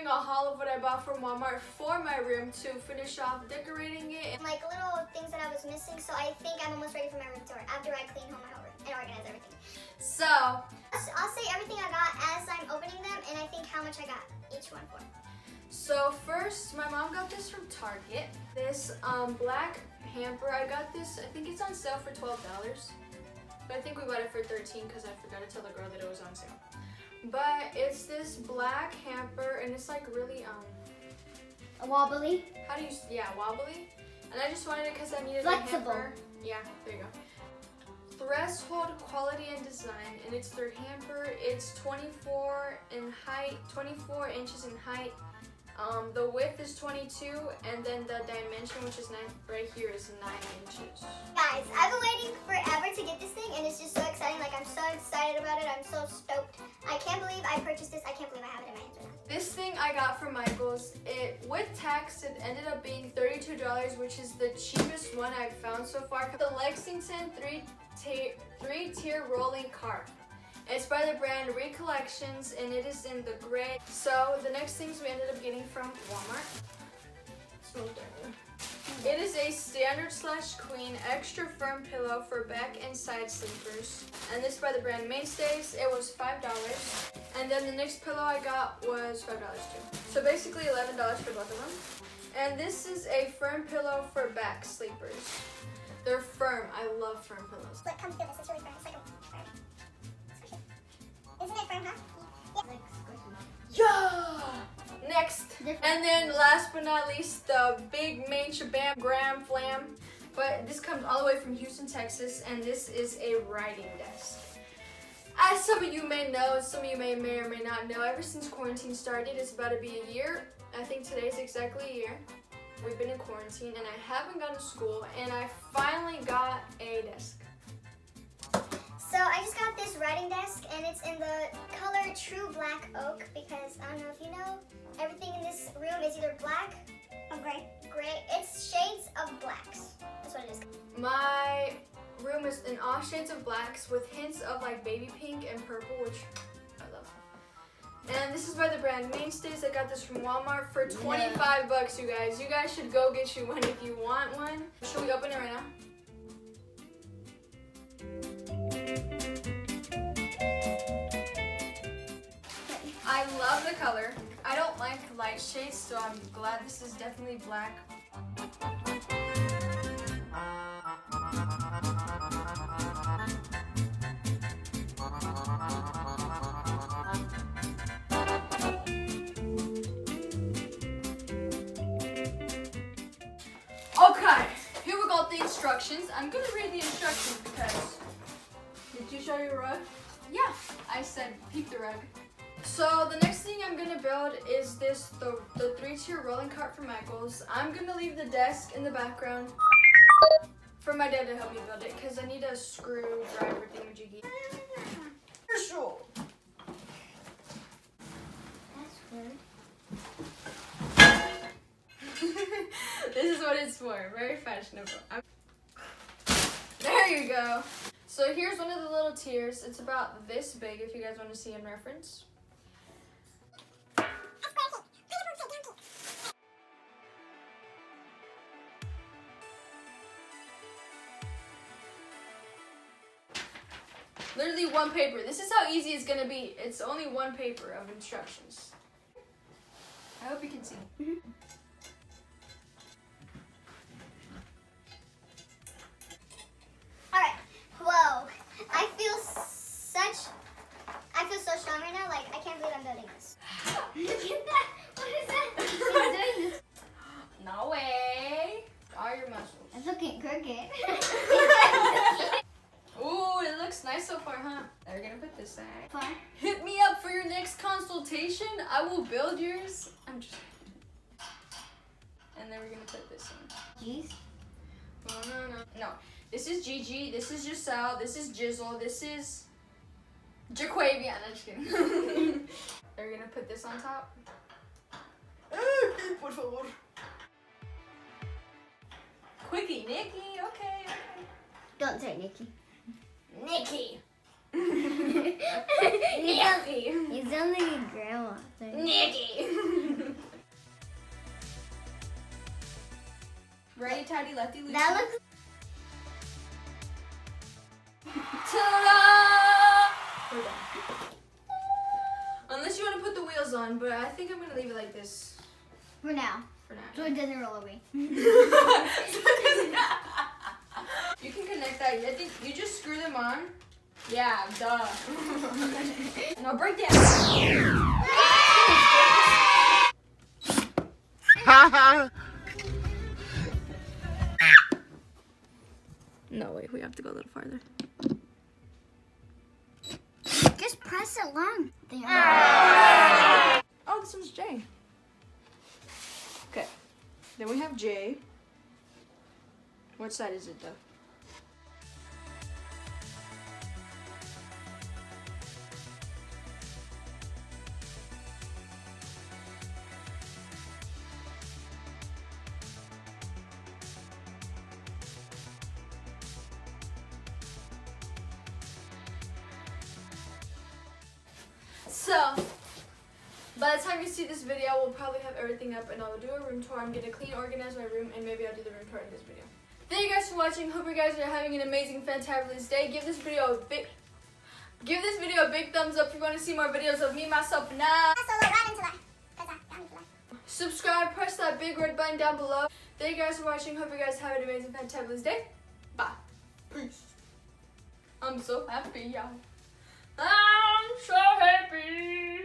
doing a haul of what I bought from Walmart for my room to finish off decorating it. Like little things that I was missing, so I think I'm almost ready for my room tour after I clean home my whole room and organize everything. So, I'll say everything I got as I'm opening them, and I think how much I got each one for. So first, my mom got this from Target. This black hamper, I got this, I think it's on sale for $12. But I think we bought it for $13 because I forgot to tell the girl that it was on sale. But it's this black hamper and it's like really, Wobbly. how do you, yeah, wobbly. And I just wanted it because I needed Flexible. a hamper. Yeah, there you go. Threshold Quality and Design, and it's their hamper. It's 24 in height, 24 inches in height. The width is 22, and then the dimension, which is 9, right here, is 9 inches. Guys, I've been waiting forever to get this thing, and it's just so exciting. Like, I'm so excited about it. I'm so stoked. I can't believe I purchased this. I can't believe I have it in my hands right now. This thing I got from Michael's. With tax, it ended up being $32, which is the cheapest one I've found so far. The Lexington three-tier rolling cart. It's by the brand Recollections, and it is in the gray. So the next things we ended up getting from Walmart. It is a standard / queen extra firm pillow for back and side sleepers, and this by the brand Mainstays. It was $5, and then the next pillow I got was $5 too. So basically $11 for both of them. And this is a firm pillow for back sleepers. They're firm. I love firm pillows. Look, come feel this. It's really firm. It's like a firm. Isn't it firm, huh? Yeah! Next. And then last but not least, the big main shabam gram flam. But this comes all the way from Houston, Texas, and this is a writing desk. As some of you may know, some of you may or may not know, ever since quarantine started, it's about to be a year. I think today's exactly a year. We've been in quarantine, and I haven't gone to school, and I finally got a desk. So I just got this writing desk, and it's in the color True Black Oak, because I don't know if you know, everything in this room is either black or gray. It's shades of blacks. That's what it is. My room is in all shades of blacks with hints of like baby pink and purple, which I love. And this is by the brand Mainstays. I got this from Walmart for $25, you guys. You guys should go get you one if you want one. Should we open it right now? I love the color. I don't like light shades, so I'm glad this is definitely black. Okay, here we got the instructions. I'm gonna read the instructions because... Did you show your rug? Yeah, I said peep the rug. So the next thing I'm gonna build is this, the 3-tier rolling cart from Michael's. I'm gonna leave the desk in the background for my dad to help me build it because I need a screwdriver thingamajiggy. Sure. That's weird. This is what it's for. Very fashionable. There you go. So here's one of the little tiers. It's about this big if you guys want to see in reference. Literally one paper. This is how easy it's gonna be. It's only one paper of instructions. I hope you can see. Alright. Whoa. I feel so strong right now. Like, I can't believe I'm building this. Look at that. What is that? He's doing this. No way. All your muscles. It's looking crooked. Ooh, it looks nice so far, huh? We're gonna put this side. Far. Hit me up for your next consultation. I will build yours. I'm just and then we're gonna put this in. Jeez. Oh, no. This is Gigi. This is Giselle. This is Jizzle. This is Jaquavian. I'm just kidding. We're gonna put this on top. Por favor. Quickie, Nikki. Okay. Don't say Nikki. Nikki. Nikki. You sound like a grandma. Nikki. Righty tighty, lefty loosey. That looks. Ta-da! We're done. Unless you want to put the wheels on, but I think I'm gonna leave it like this. For now. For now. So it doesn't roll away. You can connect that. I think you just screw them on. Yeah, duh. No, break down. No, wait, we have to go a little farther. Just press it long. Oh, this one's J. Okay. Then we have J. What side is it though? So, by the time you see this video, we'll probably have everything up and I'll do a room tour. I'm gonna clean, organize my room, and maybe I'll do the room tour in this video. Thank you guys for watching. Hope you guys are having an amazing, fantabulous day. Give this video a big thumbs up if you want to see more videos of me, myself, and I. Subscribe, press that big red button down below. Thank you guys for watching. Hope you guys have an amazing, fantabulous day. Bye. Peace. I'm so happy, y'all. I'm so happy.